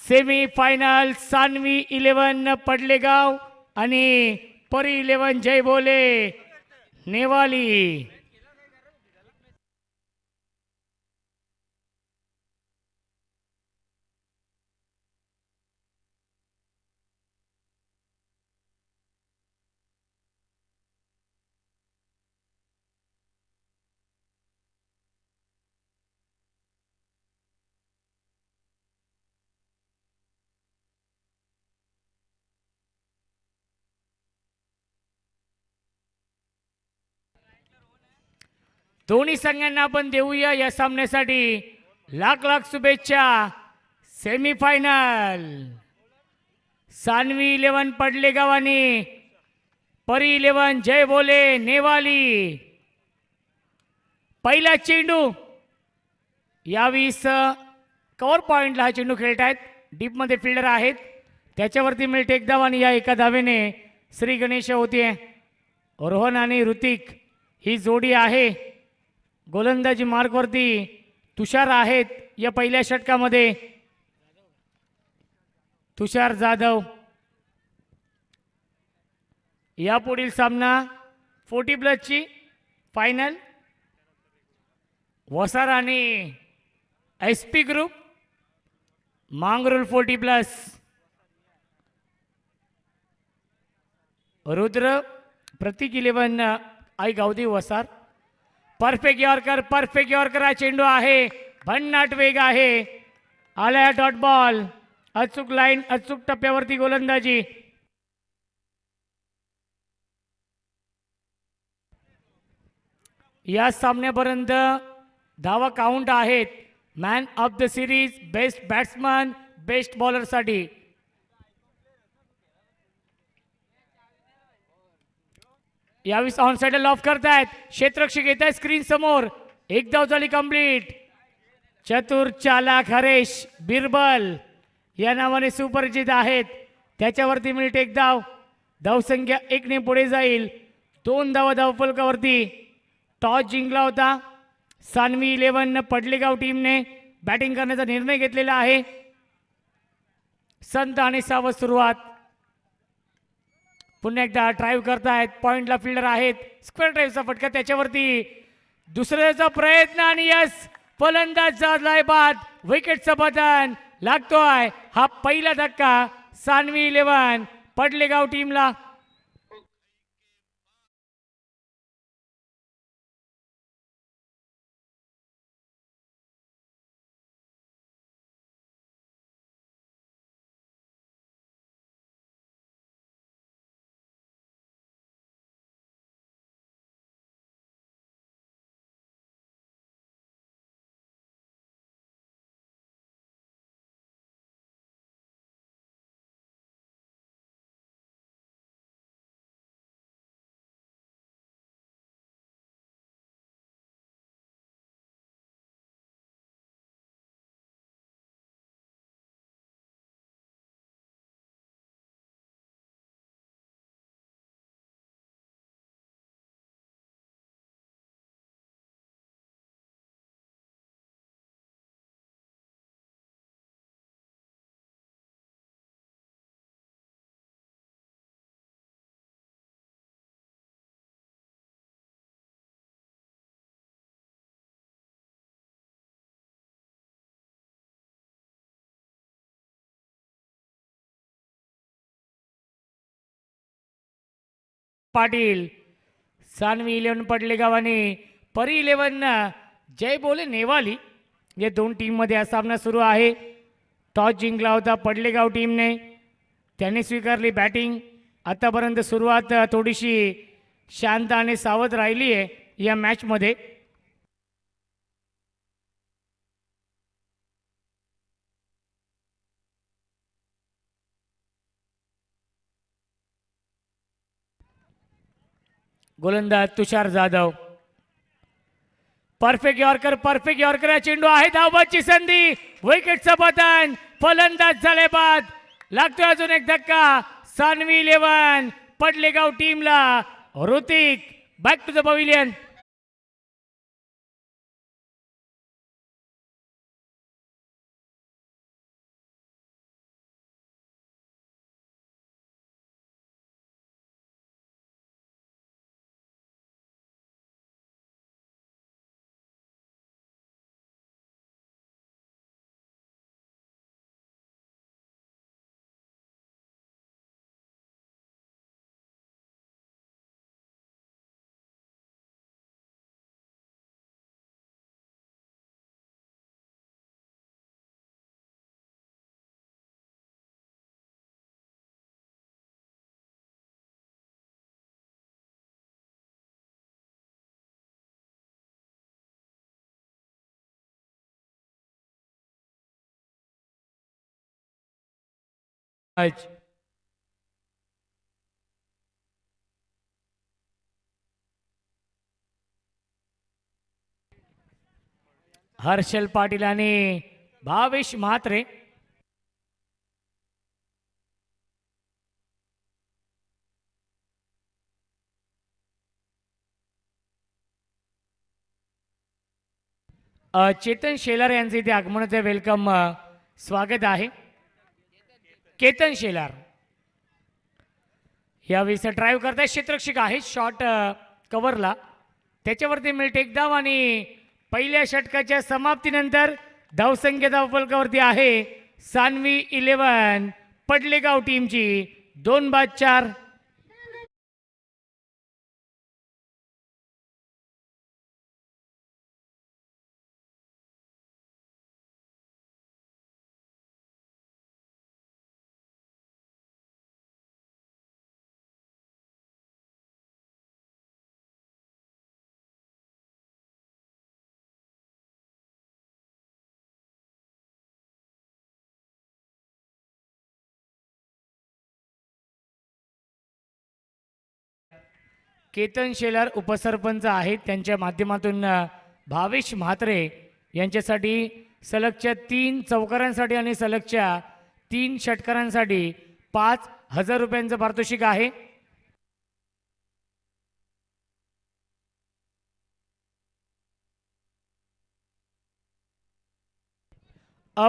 Semi final Saanvi 11 Padalegaon आणि परी 11 जय बोले नेवाली। दोन्ही संघांना आपण देऊया या सामन्यासाठी लाख लाख शुभेच्छा। सेमीफायनल सानवी 11 पडलेगाव आणि परी 11 जय बोले नेवाली। पहिला चेंडू यावीस कव्हर पॉइंटला हा चेंडू खेळतायत। डीप मध्ये फिल्डर आहेत त्याच्यावरती मिळते एक धाव आणि या एका धावेने श्री गणेश होते। रोहन आणि ऋतिक ही जोडी आहे। गोलंदाजी मार्कवरती तुषार आहेत या पहिल्या षटकामध्ये। तुषार जाधव या पुढील सामना 40+ ची फायनल वसार आणि SP ग्रुप मांगरुल 40+। रुद्र प्रतीक 11 आई गावदी वसार। परफेक्ट यॉर्कर हा चेंडू आहे। भन्नाट वेग आहे। आला डॉट बॉल अचूक लाईन अचूक टप्प्यावरती गोलंदाजी। या सामन्यापर्यंत धावा काउंट आहेत। Man of the series best batsman best bowler साठी यावेळी ऑन साइड लॉफ करतायत। क्षेत्ररक्षक येत आहे स्क्रीन समोर। एक धाव झाली कंप्लीट। चतुर चालाक हरेश बिरबल या नावाने सुपरिचित आहेत त्याच्यावरती मिळते एक धाव। धावसंख्या 1 ने पुढे जाईल। 2 धावा धावफलकावरती। टॉस जिंकला होता सानवी 11 पडलेगाव टीमने बॅटिंग करण्याचा निर्णय घेतलेला आहे। संत आणि सावध सुरुवात। पुन्हा एकदा ड्राईव्ह करतायत पॉइंटला फिल्डर आहेत। स्क्वेअर ड्राईव्हचा फटका त्याच्यावरती दुसऱ्याचा प्रयत्न आणि यस फलंदाज जादलाय बाद। विकेटचं पतन लागतोय। हा पहिला धक्का सानवी 11 पडलेगाव टीमला। पाटील सानवी 11 पडलेगाव आणि परी 11 जय बोले नेवाली या दोन टीम मध्ये हा सामना सुरू आहे। टॉस जिंकला होता पडलेगाव टीमने त्यांनी स्वीकारली बॅटिंग। आतापर्यंत सुरुवात थोडीशी शांत आणि सावध राहिली आहे या मॅच मध्ये। गोलंदाज तुषार जाधव परफेक्ट यॉर्कर चेंडू आहे। धावबाची संधी विकेटचं पतन फलंदाज झाले बाद। लागतोय अजून एक धक्का सानवी 11 पडलेगाव टीमला। Hrithik back to the pavilion. आज हर्षल पाटील आणि भावेश म्हात्रे चेतन शेलार यांचे इथे आगमनाचे वेलकम स्वागत आहे. केतन शेलार यावेळेस ड्राईव्ह करताय क्षेत्ररक्षक आहे शॉट कव्हरला त्याच्यावरती मिळत एक धाव आणि पहिल्या षटकाच्या समाप्तीनंतर धावसंख्या धावफलकावरती आहे सानवी 11 पडलेगाव टीमची 2-4. केतन शेलार उपसरपंच आहेत त्यांच्या माध्यमातून भावेश म्हात्रे यांच्यासाठी सलगच्या 3 चौकारांसाठी आणि सलगच्या 3 षटकारांसाठी 5,000 रुपयांचं पारितोषिक आहे.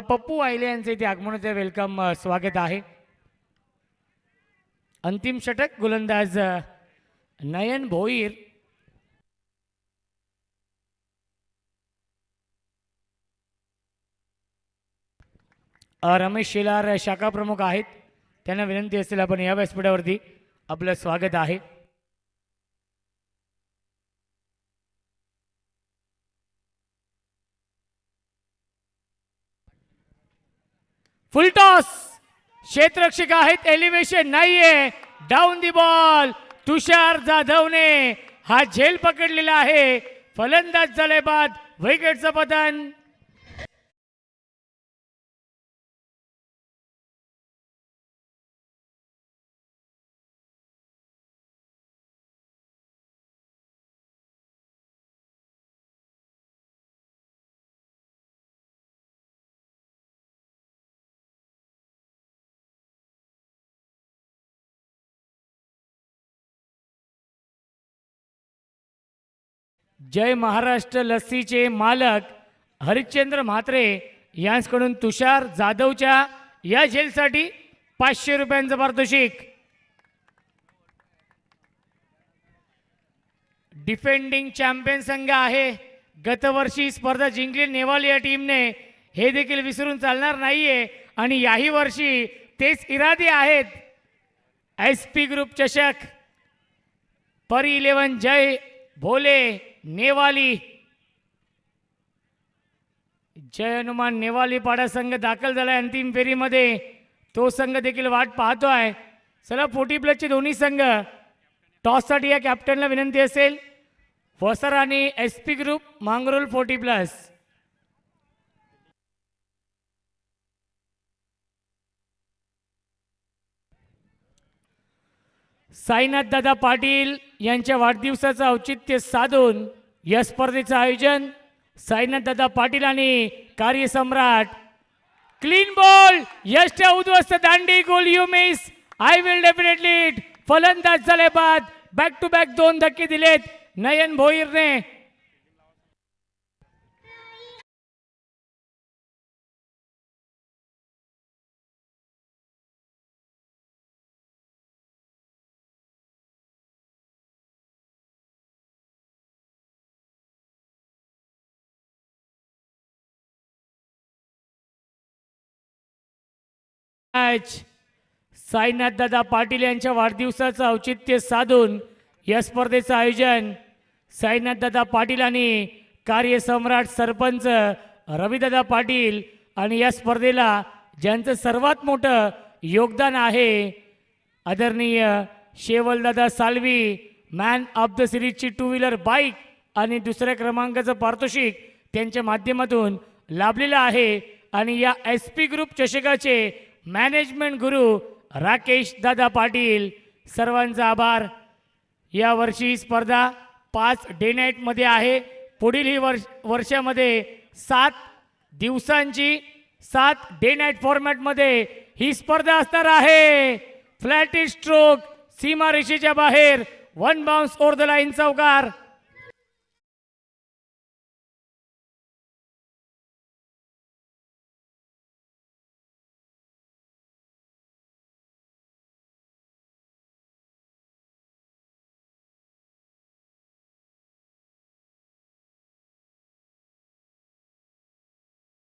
पप्पू आयले यांचे इथे आगमनाचे वेलकम स्वागत आहे. अंतिम षटक गोलंदाज नयन भोईर रमेश शेलार शाखा प्रमुख आहेत त्यांना विनंती असेल आपण या व्यासपीठावरती आपलं स्वागत आहे. फुल टॉस क्षेत्ररक्षक आहेत एलिव्हेशन नाहीये डाऊन दी बॉल तुषार जाधवने हा झेल पकडलेला आहे. फलंदाज झाले बाद विकेटचं पतन. जय महाराष्ट्र लस्सीचे मालक हरिश्चंद्र म्हात्रे यांच्याकडून तुषार जाधवच्या या झेलसाठी 500 रुपयांचं पारितोषिक. डिफेंडिंग चॅम्पियन संघ आहे. गतवर्षी स्पर्धा जिंकली नेवाल या टीमने हे देखील विसरून चालणार नाहीये आणि याही वर्षी तेच इरादे आहेत. SP ग्रुप चषक परी 11 जय भोले नेवाली जय हनुमान नेवाली पाडा संघ दाखल झालाय अंतिम फेरीमध्ये. तो संघ देखील वाट पाहतोय. चला 40+ दोन्ही संघ टॉससाठी या कॅप्टनला विनंती असेल वसर आणि SP ग्रुप मांगरोल 40+. साईनाथ दादा पाटील यांच्या वाढदिवसाचं औचित्य साधून या स्पर्धेचं आयोजन साईनाथ दादा पाटील आणि कार्यसम्राट. क्लीन बॉल यष्ट उद्ध्वस्त दांडी गोल you miss I will definitely it. फलंदाज झाले बाद बॅक टू बॅक 2 धक्के दिलेत नयन भोईरने. साईनाथ दादा पाटील यांच्या वाढदिवसाचं औचित्य साधून या स्पर्धेचं आयोजन साईनाथ दादा पाटील आणि कार्यसम्राट सरपंच रविदादा पाटील आणि या स्पर्धेला ज्यांचं सर्वात मोठं योगदान आहे आदरणीय शेवलदादा सालवी मॅन ऑफ द सिरीजची 2 व्हीलर बाईक आणि दुसऱ्या क्रमांकाचं पारितोषिक त्यांच्या माध्यमातून लाभलेलं आहे. आणि या SP ग्रुप चषकाचे मॅनेजमेंट गुरु राकेश दादा पाटील सर्वांचा आभार. या वर्षी स्पर्धा 5 डे नाईट मध्ये आहे. पुढील ही वर्षामध्ये 7 दिवसांची 7 डे नाईट फॉर्मॅट मध्ये ही स्पर्धा असणार आहे. फ्लॅट स्ट्रोक सीमारेषेच्या बाहेर 1 बाउन्स ओव्हर द लाईन चौकार.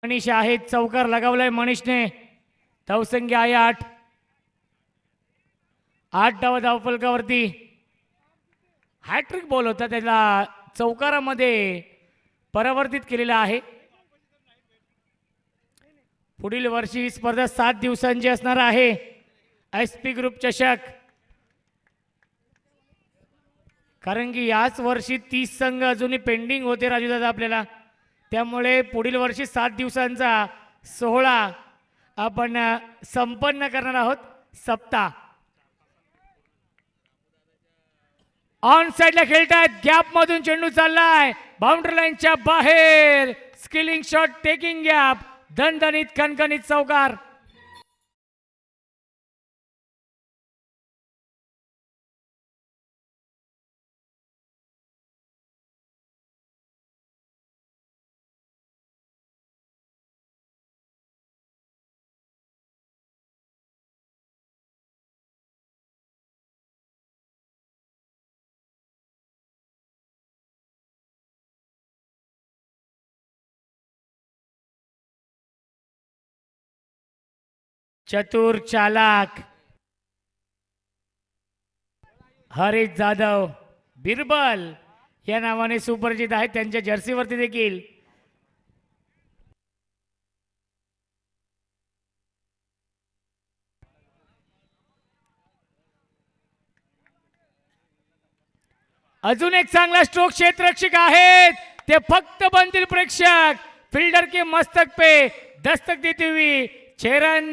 मनीष आहेत चौकार लगावलाय मनीषने. धावसंख्या आहे 8. 8 धावा धावफलकावरती. हॅट्रिक बॉल होता त्याला चौकारामध्ये परावर्तित केलेला आहे. पुढील वर्षी स्पर्धा 7 दिवसांची असणार आहे. SP ग्रुप चषक, कारण की याच वर्षी 30 संघ अजूनही पेंडिंग होते राजूदादा आपल्याला. त्यामुळे पुढील वर्षी 7 दिवसांचा सोहळा आपण संपन्न करणार आहोत. सप्ताह ऑन साइडला खेळतायत. गॅप मधून चेंडू चाललाय बाउंड्री लाईनच्या बाहेर. Skilling shot taking gap. दणदणीत कणकणीत चौकार. चतुर चालाक हरीश जाधव बिरबल या नावाने सुपरिचित आहेत. त्यांच्या जर्सीवरती देखील अजून एक चांगला स्ट्रोक. क्षेत्ररक्षक आहेत ते फक्त बनतील प्रेक्षक. फील्डर के मस्तक पे दस्तक देती हुई चेरन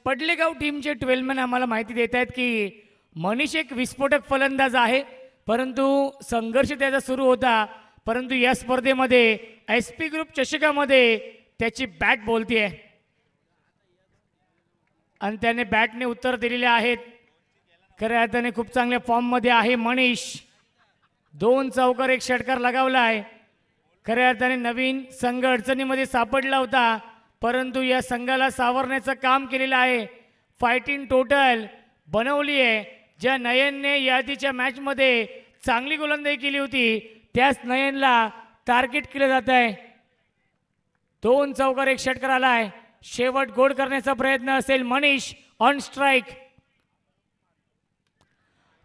पडलेगाव टीमचे 12 मॅन आम्हाला माहिती देत आहेत की मनीष एक विस्फोटक फलंदाज आहे, परंतु संघर्ष त्याचा सुरू होता. परंतु या स्पर्धेमध्ये SP ग्रुप चषकामध्ये त्याची बॅट बोलतीये आणि त्याने बॅटने उत्तर दिलेले आहेत. खऱ्या अर्थाने खूप चांगल्या फॉर्म मध्ये आहे मनीष. 2 चौकार 1 षटकार लगावलाय. खऱ्या अर्थाने नवीन संघ अडचणीमध्ये सापडला होता, परंतु या संघाला सावरण्याचं काम केलेलं आहे. फायटिंग टोटल बनवली आहे. ज्या नयनने यादीच्या मॅचमध्ये चांगली गोलंदाजी केली होती त्याच नयनला टार्गेट केलं जात आहे. 2 चौकार 1 षटकार आलाय. शेवट गोड करण्याचा प्रयत्न असेल. मनीष ऑन स्ट्राइक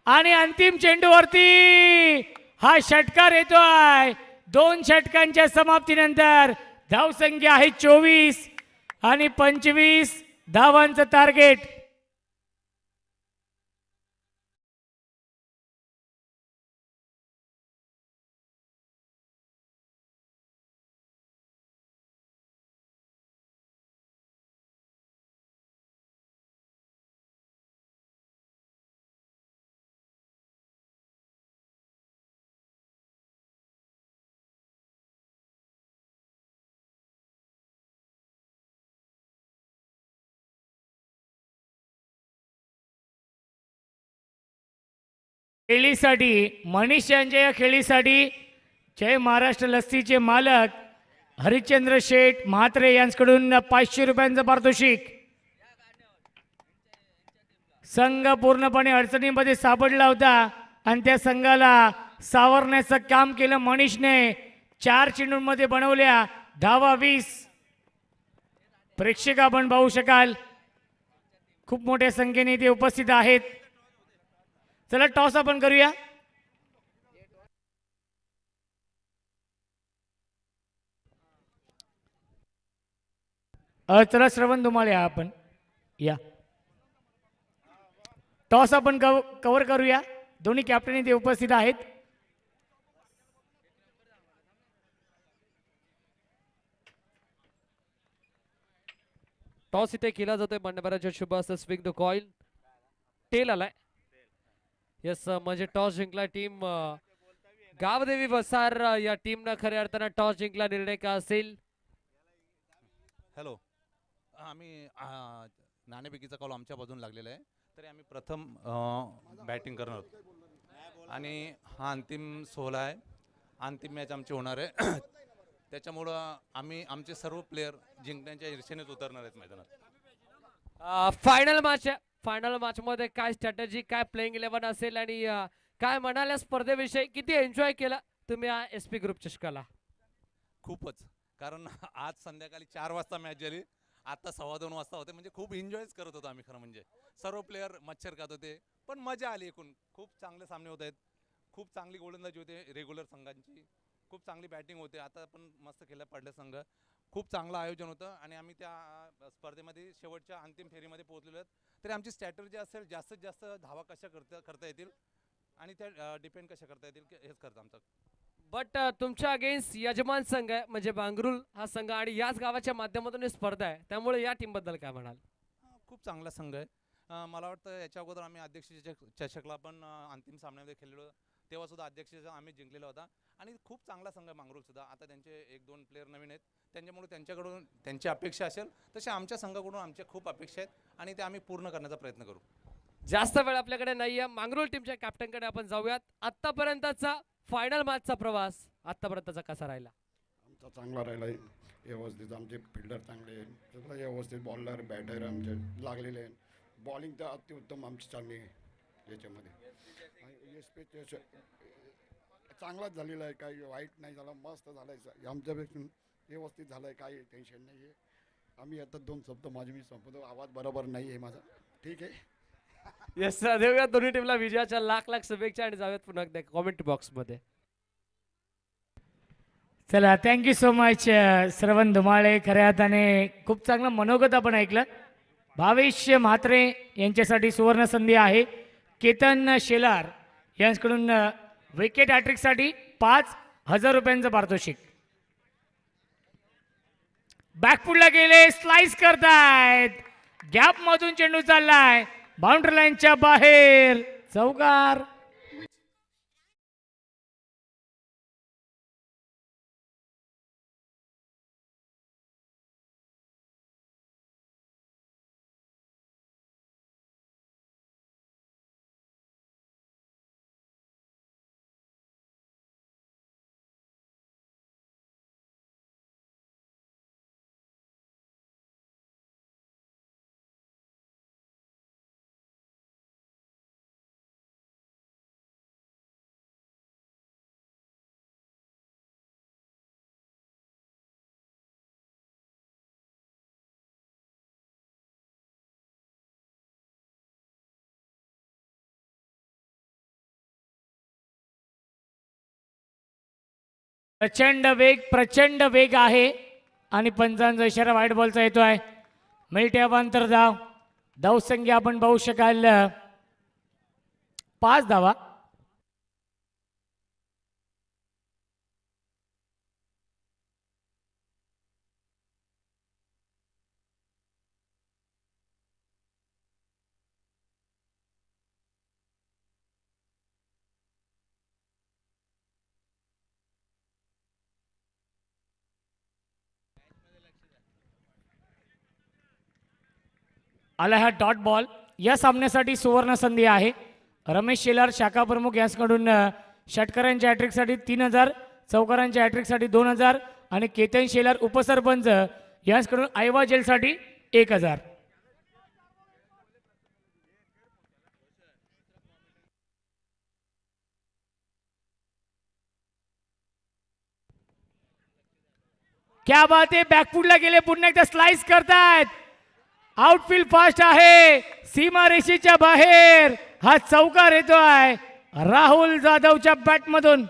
आणि अंतिम चेंडूवरती हा षटकार येतोय. 2 षटकांच्या समाप्तीनंतर धावसंख्या आहे 24 आणि 25 धावांचं टार्गेट. खेळीसाठी मनीष यांच्या या खेळीसाठी जय महाराष्ट्र लस्सीचे मालक हरिश्चंद्र शेठ म्हात्रे यांच्याकडून 500 रुपयांचं पारितोषिक. संघ पूर्णपणे अडचणीमध्ये सापडला होता आणि त्या संघाला सावरण्याचं काम केलं मनीषने. 4 चेंडूंमध्ये बनवल्या धावा 20. प्रेक्षक आपण पाहू शकाल खूप मोठ्या संख्येने इथे उपस्थित आहेत. चला टॉस आपण करूया. चला श्रवण धुमाळे आपण या. टॉस आपण कव्हर करूया. दोन्ही कॅप्टन इथे उपस्थित आहेत. टॉस इथे केला जातोय मान्यवरांच्या शुभ असं स्विंग द कॉईल. टेल आलाय. यस म्हणजे टॉस जिंकला टीम गावदेवी वसार या टीमनं खऱ्या अर्थानं टॉस जिंकला. निर्णय का असेल? हॅलो, आम्ही नाणेफेकीचा कॉल आमच्या बाजून लागलेला आहे, तरी आम्ही प्रथम बॅटिंग करणार आहोत आणि हा अंतिम सोहळा आहे. अंतिम मॅच आमची होणार आहे. त्याच्यामुळं आम्ही आमचे सर्व प्लेयर जिंकण्याच्या ईर्षेनेच उतरणार आहेत मैदानात. फायनल मॅच मध्ये काय स्ट्रॅटेजी, काय प्लेइंग 11 असेल आणि काय म्हणाल्या स्पर्धेविषयी? किती एन्जॉय केला तुम्ही SP ग्रुप चषकाला? खूपच, कारण आज संध्याकाळी 4 वाजता मॅच झाली, आता 2:15 वाजता होते. म्हणजे खूप एन्जॉयच करत होतो आम्ही. खरं म्हणजे सर्व प्लेयर मच्छर खात होते, पण मजा आली. एकूण खूप चांगले सामने होत आहेत. खूप चांगली गोलंदाजी होते रेग्युलर संघांची. खूप चांगली बॅटिंग होते. आता पण मस्त खेळला पडले संघ. खूप चांगलं आयोजन होतं आणि आम्ही त्या स्पर्धेमध्ये शेवटच्या अंतिम फेरीमध्ये पोहोचलेलो आहेत. तरी आमची स्ट्रॅटेजी असेल जास्तीत जास्त धावा कशा करता येतील आणि त्या डिपेंड कशा करता येतील हेच करतं आमचं. बट तुमच्या अगेन्स्ट यजमान संघ आहे म्हणजे बांगरुल हा संघ आणि याच गावाच्या माध्यमातून ही स्पर्धा आहे, त्यामुळे या टीम बद्दल काय म्हणाल? खूप चांगला संघ आहे. मला वाटतं याच्या अगोदर आम्ही अध्यक्ष चषकला पण अंतिम सामन्यामध्ये खेळलेलो, तेव्हा सुद्धा अध्यक्ष आम्ही जिंकलेला होता आणि खूप चांगला संघ आहे मांगरूळ सुद्धा. आता त्यांचे 1-2 प्लेयर नवीन आहेत, त्यांच्यामुळे त्यांच्याकडून त्यांची अपेक्षा असेल तसे आमच्या संघाकडून आमच्या खूप अपेक्षा आहेत आणि ते आम्ही पूर्ण करण्याचा प्रयत्न करू. जास्त वेळ आपल्याकडे नाहीये. मांगरूळ टीमच्या कॅप्टनकडे आपण जाऊयात. आतापर्यंतचा फायनल मॅचचा प्रवास आतापर्यंतचा कसा राहिला? आमचा चांगला राहिला आहे. व्यवस्थित आमचे फिल्डर चांगले आहे, सगळं व्यवस्थित. बॉलर बॅटर आमचे लागलेले आहे. बॉलिंग तर अतिउत्तम आमची चांगली आहे याच्यामध्ये. चांगलाच झालेला आहे, काही वाईट नाही झाला, मस्त झालं आहे. आमच्यापेक्षा व्यवस्थित झालं आहे, काही टेन्शन नाही आहे. आम्ही आता 2 शब्द माझी मी संपवतो. आवाज बरोबर नाही आहे माझा, ठीक आहे. येस, देऊया दोन्ही टीमला विजयाच्या लाख लाख शुभेच्छा आणि जाऊयात पुन्हा एकदा कॉमेंट बॉक्स मध्ये. चला, थँक्यू सो मच श्रवण धुमाळे. खऱ्या अर्थाने खूप चांगलं मनोगत आपण ऐकलं. भावेश म्हात्रे यांच्यासाठी सुवर्ण संधी आहे. केतन शेलार यांच्याकडून विकेट हॅट्रिकसाठी 5,000 रुपयांचं पारितोषिक. बॅकफुटला गेले, स्लाइस करतायत. गॅप मधून चेंडू चाललाय बाउंड्री लाईनच्या बाहेर. चौकार. प्रचंड वेग आहे आणि पंचांचा इशारा व्हाईट बॉलचा येतोय. मिळते अंतर धाव. धावसंख्या आपण पाहू शकाल 5 धावा. आला हा डॉट बॉल. या सामन्यासाठी सुवर्ण संधी आहे. रमेश शेलार शाखा प्रमुख यांच्याकडून षटकरांच्या हॅट्रिकसाठी 3,000, चौकारांच्या हॅट्रिकसाठी 2,000 आणि केतन शेलार उपसरपंच यांच्याकडून आयवा जेलसाठी 1,000. क्या बात आहे. बॅकफुटला गेले, पुन्हा एकदा स्लाइस करतायत. आउटफील्ड फास्ट आहे, सीमारेषेच्या बाहेर हा चौकार येतोय राहुल जाधवच्या बॅटमधून.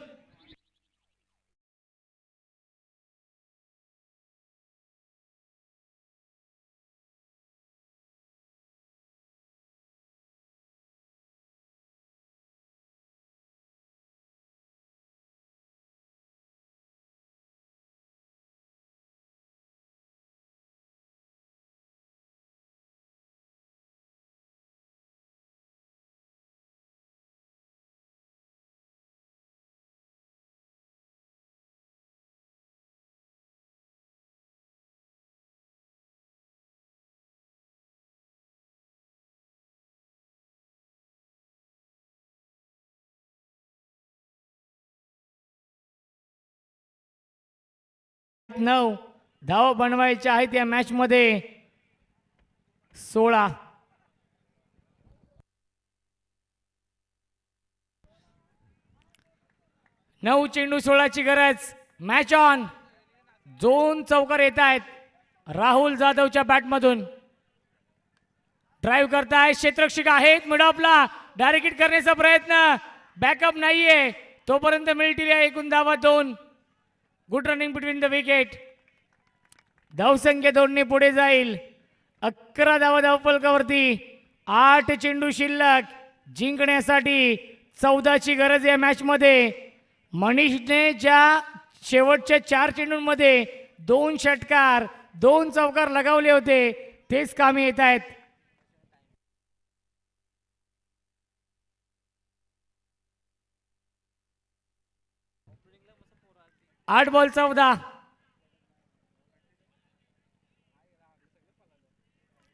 9 धाव बनवायच्या आहेत या मॅच मध्ये 16. नऊ चेंडू 16ची गरज. Match on. 2 चौकार येत आहेत राहुल जाधवच्या बॅटमधून. ड्राईव्ह करताय क्षेत्ररक्षक आहेत मिडऑफला. डायरेक्ट हिट करण्याचा प्रयत्न. बॅकअप नाहीये तोपर्यंत मिळतील एकूण धावा 2. Good running between the wicket. धावसंख्या 2 ने पुढे जाईल. 11 धावा धावफलकावरती. 8 चेंडू शिल्लक. जिंकण्यासाठी 14ची गरज या मॅच मध्ये. मनीषने ज्या शेवटच्या 4 चेंडूंमध्ये 2 षटकार 2 चौकार लगावले होते तेच कामी येत आहेत. आठ बॉल 14.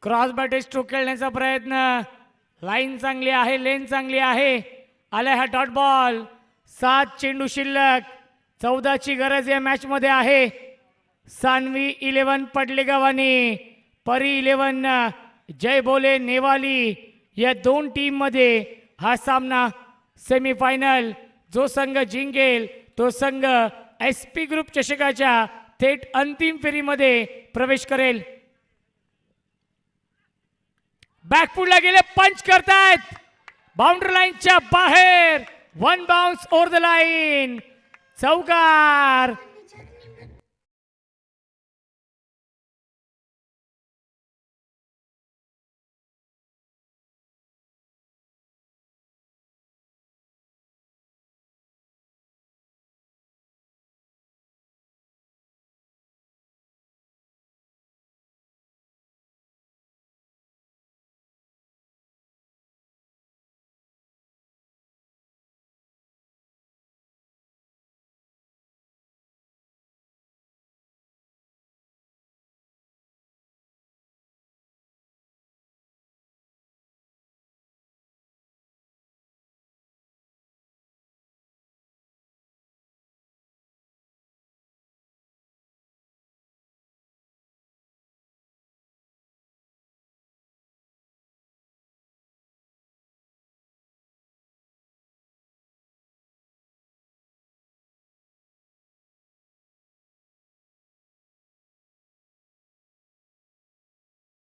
क्रॉस बॅटे स्ट्रोक खेळण्याचा प्रयत्न. लाईन चांगली आहे लेन चांगली आहे. आलाय हा डॉट बॉल. 7 चेंडू शिल्लक. 14ची गरज या मॅच मध्ये आहे. सानवी 11 पडलेगाव आणि परी 11 जय बोले नेवाली या 2 टीम मध्ये हा सामना सेमीफायनल. जो संघ जिंकेल तो संघ SP ग्रुप चषकाच्या थेट अंतिम फेरीमध्ये प्रवेश करेल. बॅकफुटला गेले पंच करतायत. बाउंड्री लाईनच्या बाहेर. 1 बाउन्स ओव्हर द लाईन. चौकार.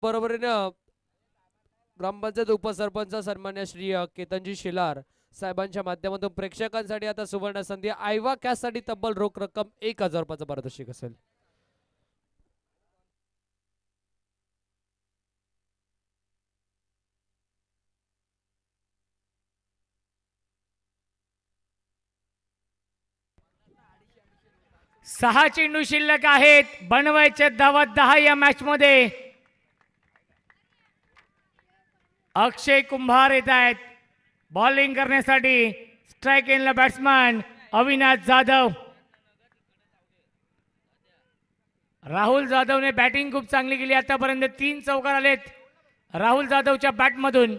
बरोबरीनं ग्रामपंचायत उपसरपंच सन्मान्य श्री केतनजी शेलार साहेबांच्या माध्यमातून प्रेक्षकांसाठी आता सुवर्ण संधी. आयवा कॅससाठी तब्बल रोख रक्कम 1000 रुपयाचं पारितोषिक असेल. सहा चेंडू शिल्लक आहेत. बनवायचे धावा 10 या मॅच मध्ये. अक्षय कुंभार येत आहेत बॉलिंग करण्यासाठी. स्ट्राइक एंडला बॅट्समन अविनाश जाधव. राहुल जाधवने बॅटिंग खूप चांगली केली आतापर्यंत. 3 चौकार आलेत राहुल जाधवच्या बॅटमधून.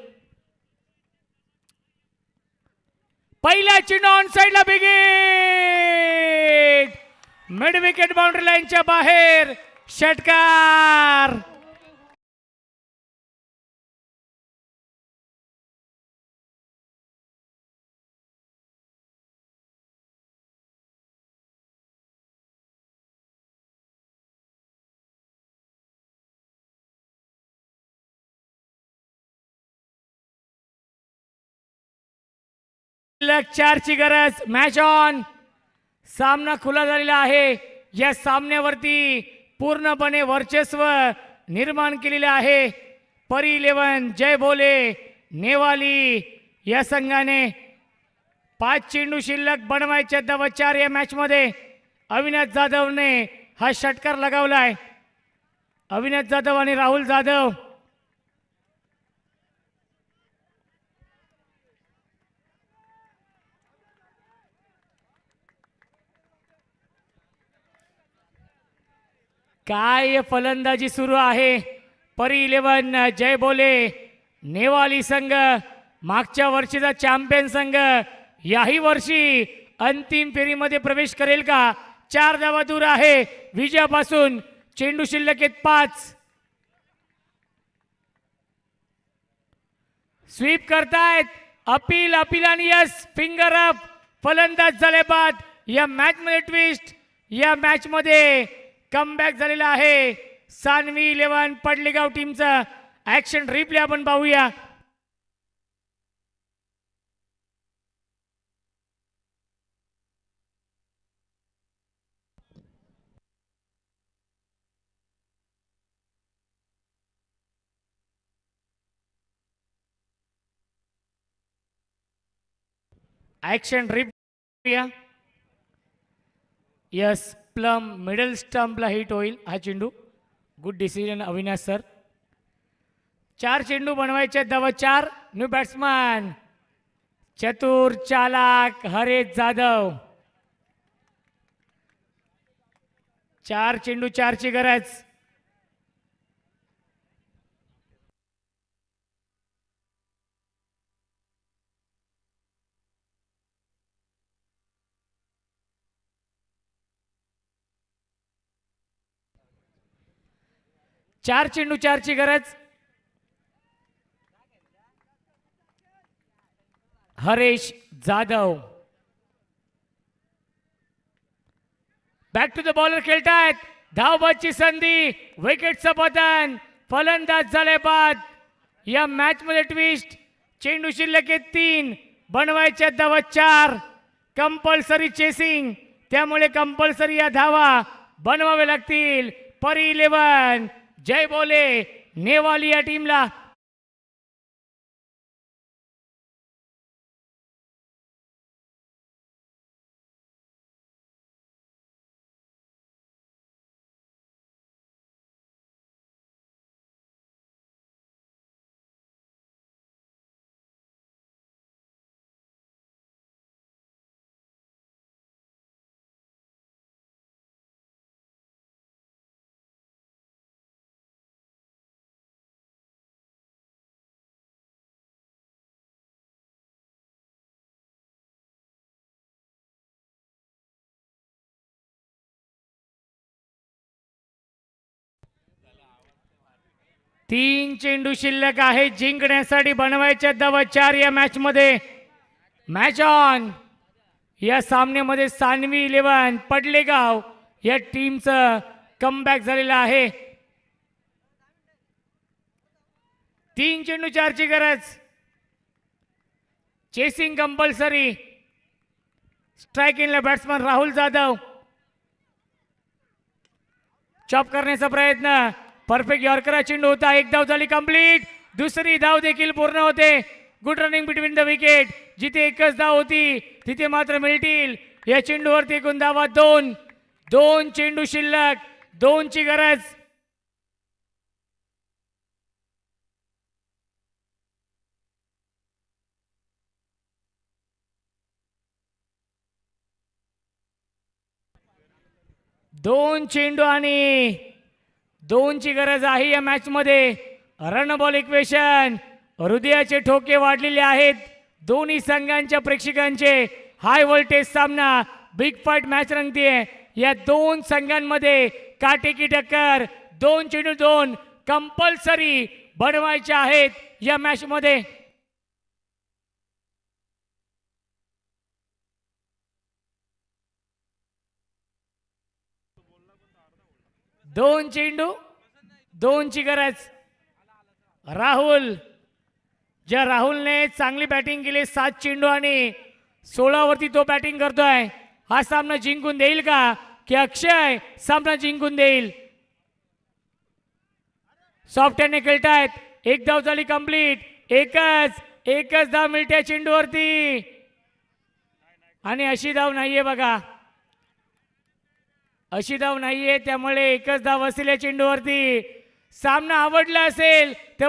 पहिला चेंडू ऑन साइडला बिगिट. मिड विकेट बाउंड्री लाईनच्या बाहेर. षटकार. शिल्लक 4 ची गरज. Match on. सामना खुला झालेला आहे. या सामन्यावरती पूर्णपणे वर्चस्व निर्माण केलेले आहे परी 11 जय बोले नेवाली या संघाने. 5 चेंडू शिल्लक. बनवायच्या धावा 4 या मॅच मध्ये. अविनाश जाधवने हा षटकार लगावलाय. अविनाश जाधव आणि राहुल जाधव. काय फलंदाजी सुरू आहे. परी 11 जय बोले नेवाली संघ मागच्या वर्षीचा चॅम्पियन संघ याही वर्षी अंतिम फेरीमध्ये प्रवेश करेल का. 4 धावा दूर आहे विजयापासून. चेंडू शिल्लक आहेत 5. स्वीप करतायत. अपील आणि यस फिंगर अप. फलंदाज झाले बाद. या मॅच मध्ये ट्विस्ट, या मॅच मध्ये कमबॅक झालेला आहे सान्वी 11 पडलेगाव टीमचा. ऍक्शन रिप्ले आपण पाहूया. Action replay. Yes plumb middle स्टंपला हिट होईल हा चेंडू. Good decision Avinash sir. 4 चेंडू बनवायचे. धावा 4. न्यू बॅट्समॅन चतुर चालाक हरेश जाधव. 4 चेंडू 4 ची गरज. चार चेंडू 4 ची गरज. Haresh Jadhav back to the bowler खेळतायत. धावबादची संधी. विकेटचं पतन. फलंदाज झाले बाद. या मॅच मध्ये ट्विस्ट. चेंडू शिल्लक आहेत 3. बनवायच्या धावा 4. कंपल्सरी चेसिंग, त्यामुळे कंपल्सरी या धावा बनवावे लागतील. परी 11 जय बोले नेवाली या टीमला. तीन चेंडू शिल्लक आहे जिंकण्यासाठी. बनवायच्या धावा 4 या मॅच मध्ये. Match on. या सामन्यामध्ये सान्वी 11 पडलेगाव या टीमचं कमबॅक झालेलं आहे. 3 चेंडू 4 ची गरज. Chasing compulsory. स्ट्राइक इनला बॅट्समन राहुल जाधव. चॉप करण्याचा प्रयत्न. परफेक्ट यॉर्कर चेंडू होता. एक धाव झाली कंप्लीट. दुसरी धाव देखील पूर्ण होते. Good running between the wicket. जिथे एकच धाव होती तिथे मात्र मिळतील. या चेंडूवरती एकूण धावा 2. 2 चेंडू शिल्लक. 2 ची गरज. दोन चेंडू आणि 2 ची गरज आहे या मॅच मध्ये. Run ball equation. हृदयाचे ठोके वाढलेले आहेत दोन्ही संघांच्या प्रेक्षकांचे. हाय व्होल्टेज सामना. बिग फाईट मॅच रंगतीये. या 2 संघांमध्ये काटेकी टक्कर. 2 चेंडू 2 कंपल्सरी बनवायचे आहेत या मॅच मध्ये. दोन चेंडू 2 ची गरज. राहुल. ज्या राहुलने चांगली बॅटिंग केली 7 चेंडू आणि 16 वरती तो बॅटिंग करतोय. हा सामना जिंकून देईल का की अक्षय सामना जिंकून देईल. सॉफ्ट हँडने खेळतायत. एक धाव झाली कंप्लीट. एकच धाव मिळते चेंडूवरती आणि अशी धाव नाहीये बघा. अशी धाव नाहीये त्यामुळे एकच धाव असेल या चेंडूवरती. सामना आवडला असेल तर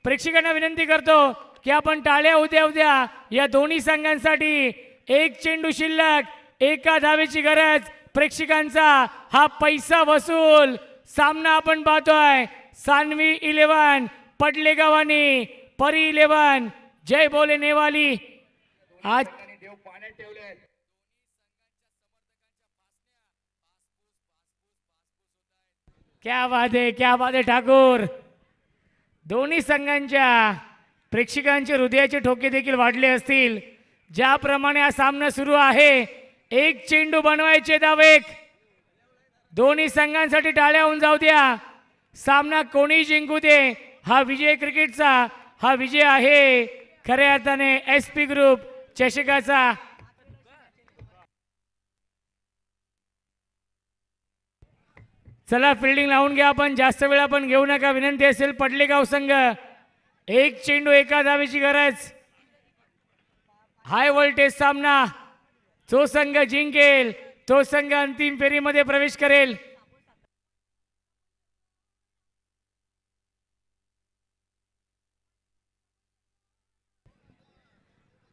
प्रेक्षकांना विनंती करतो की आपण टाळ्या उद्या या दोन्ही संघांसाठी. 1 चेंडू शिल्लक. 1 धावेची गरज. प्रेक्षकांचा हा पैसा वसूल सामना आपण पाहतोय. सान्वी 11 पडलेगाव आणि परी 11 जय बोले नेवाली. आज क्या बात आहे ठाकूर. दोन्ही संघांच्या प्रेक्षकांचे हृदयाचे ठोके देखील वाढले असतील. ज्याप्रमाणे हा सामना सुरू आहे, एक चेंडू बनवायचे धावेक. दोन्ही संघांसाठी टाळ्या होऊन जाऊ द्या. सामना कोणी जिंकू दे, हा विजय क्रिकेटचा हा विजय आहे खऱ्या अर्थाने SP ग्रुप चषकाचा. चला फिल्डिंग लावून घ्या, आपण जास्त वेळ आपण घेऊ नका, विनंती असेल. पडलेगाव संघ, एक चेंडू एका धावेची गरज. हाय व्होल्टेज सामना. जो संघ जिंकेल तो संघ अंतिम फेरीमध्ये प्रवेश करेल.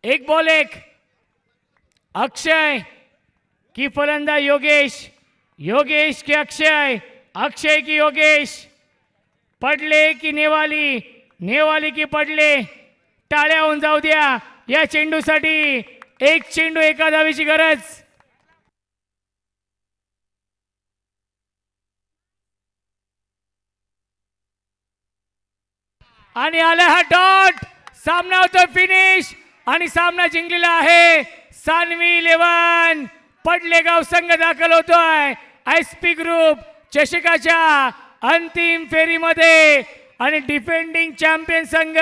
एक बॉल एक. अक्षय की फलंदाज योगेश, योगेश की अक्षय, अक्षय की योगेश. पडले की नेवाली, नेवाली की पडले. टाळ्या होऊन जाऊ द्या या चेंडूसाठी. एक चेंडू एका धावेची गरज. आणि आला हा डॉट. सामना होतो फिनिश आणि सामना जिंकलेला आहे सान्वी 11. पडलेगाव संघ दाखल होतोय SP ग्रुप चषकाच्या अंतिम फेरीमध्ये आणि डिफेंडिंग चॅम्पियन संघ